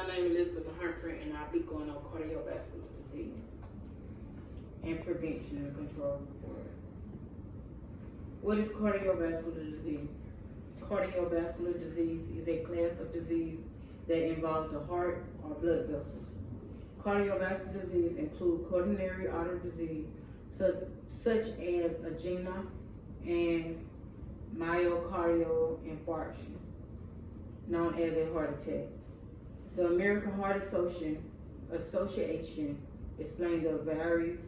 name is Elizabeth Humphrey, and I'll be going on cardiovascular disease and prevention and control. What is cardiovascular disease? Cardiovascular disease is a class of disease that involves the heart or blood vessels. Cardiovascular disease includes coronary artery disease, such as angina and myocardial infarction, known as a heart attack. The American Heart Association explains the various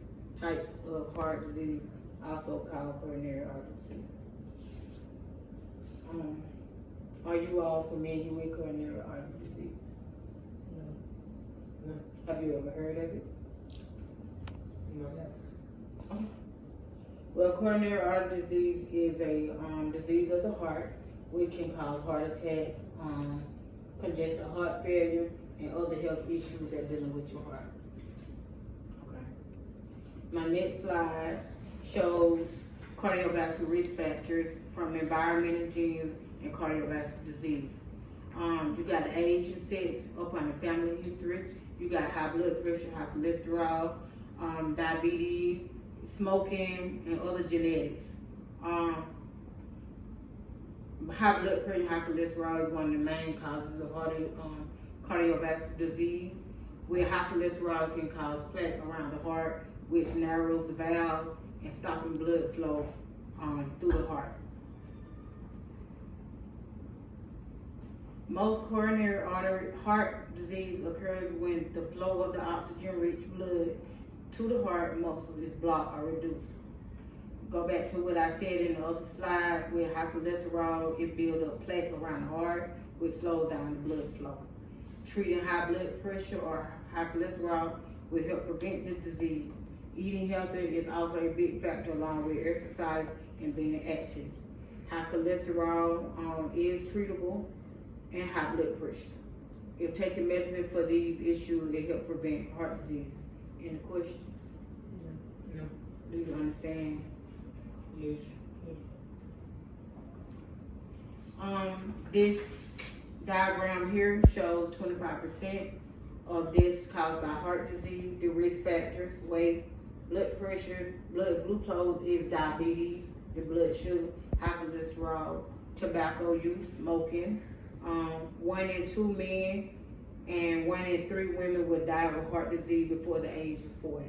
types of heart disease, also called coronary artery disease. Are you all familiar with coronary artery disease? No. Have you ever heard of it? No. Well, coronary artery disease is a disease of the heart, which can cause heart attacks, congestive heart failure, and other health issues that are dealing with your heart. Okay. My next slide shows cardiovascular risk factors from environmental genes and cardiovascular disease. You got age and sex up on the family history. You got high blood pressure, high cholesterol, diabetes, smoking, and other genetics. High blood pressure, high cholesterol is one of the main causes of cardiovascular disease, where high cholesterol can cause plaque around the heart, which narrows the valve and stopping blood flow through the heart. Most coronary artery heart disease occurs when the flow of the oxygen-rich blood to the heart muscle is blocked or reduced. Go back to what I said in the other slide, where high cholesterol, it builds up plaque around the heart, which slows down the blood flow. Treating high blood pressure or high cholesterol will help prevent this disease. Eating healthy is also a big factor, along with exercise and being active. High cholesterol is treatable, and high blood pressure. If taking medicine for these issues, it helps prevent heart disease. Any questions? No. Do you understand? Yes. This diagram here shows 25% of this caused by heart disease. The risk factors: weight, blood pressure, blood glucose is diabetes, the blood sugar, high cholesterol, tobacco use, smoking. 1 in 2 men and 1 in 3 women will die of heart disease before the age of 40.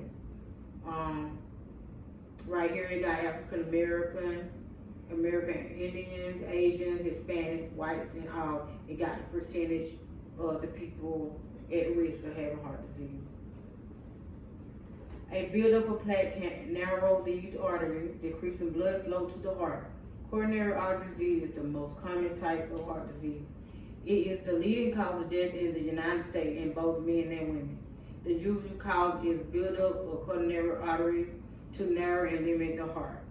Right here they got African American, American Indians, Asians, Hispanics, whites, and all. It got the percentage of the people at risk of having heart disease. A buildup of plaque can narrow these arteries, decreasing blood flow to the heart. Coronary artery disease is the most common type of heart disease. It is the leading cause of death in the United States in both men and women. The usual cause is buildup of coronary arteries to narrow and limit the heart.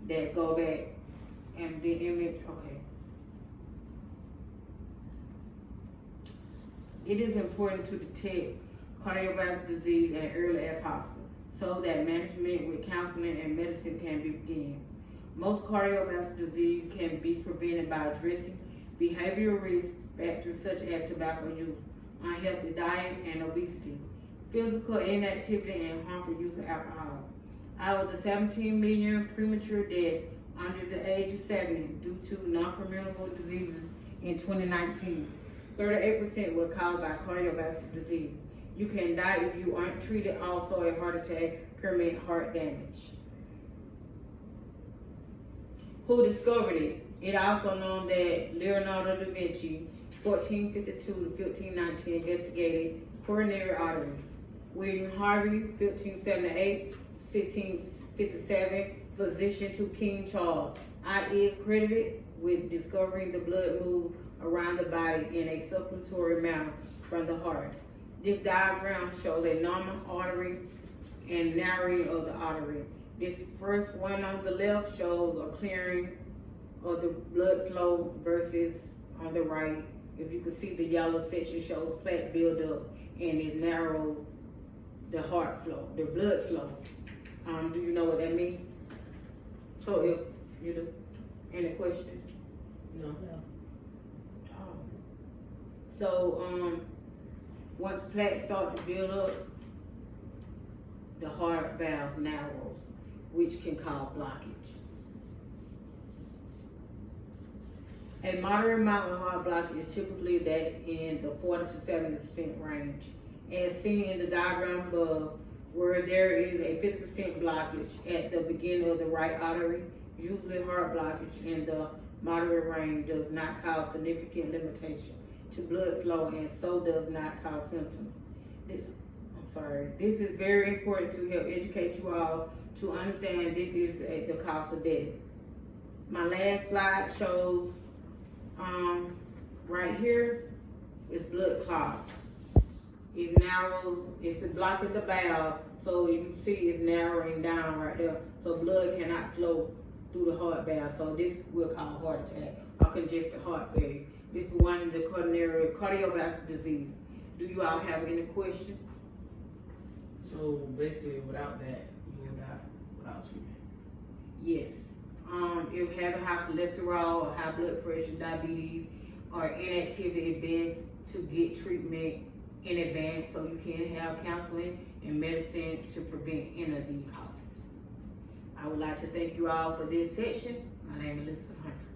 That go back and the image, okay. It is important to detect cardiovascular disease as early as possible, so that management with counseling and medicine can begin. Most cardiovascular disease can be prevented by addressing behavioral risk factors such as tobacco use, unhealthy diet, and obesity, physical inactivity, and harmful use of alcohol. Out of the 17 million premature deaths under the age of 70 due to non-communicable diseases in 2019, 38% were caused by cardiovascular disease. You can die if you aren't treated. Also, a heart attack, permanent heart damage. Who discovered it? It also known that Leonardo da Vinci, 1452 to 1519, investigated coronary arteries. William Harvey, 1578, 1657, physician to King Charles. I is credited with discovering the blood moves around the body in a circulatory manner from the heart. This diagram shows a normal artery and narrowing of the artery. This first one on the left shows a clearing of the blood flow versus on the right. If you can see, the yellow section shows plaque buildup and it narrows the heart flow, the blood flow. Do you know what that means? So if you do, any questions? No. So Once plaques start to build up, the heart valve narrows, which can cause blockage. A moderate amount of heart blockage is typically that in the 40 to 70% range. As seen in the diagram above, where there is a 50% blockage at the beginning of the right artery, usually heart blockage in the moderate range does not cause significant limitation to blood flow and so does not cause symptoms. This is very important to help educate you all to understand this is the cause of death. My last slide shows right here is blood clot. It's narrow, it's blocking the valve, so you can see it's narrowing down right there. So blood cannot flow through the heart valve. So this will cause heart attack or congested heart failure. This is one of the cardiovascular disease. Do you all have any questions? So basically, without that, you will die without treatment. Yes. If you have high cholesterol or high blood pressure, diabetes, or inactivity, it's best to get treatment in advance so you can have counseling and medicine to prevent any of these causes. I would like to thank you all for this session. My name is Elizabeth Humphrey.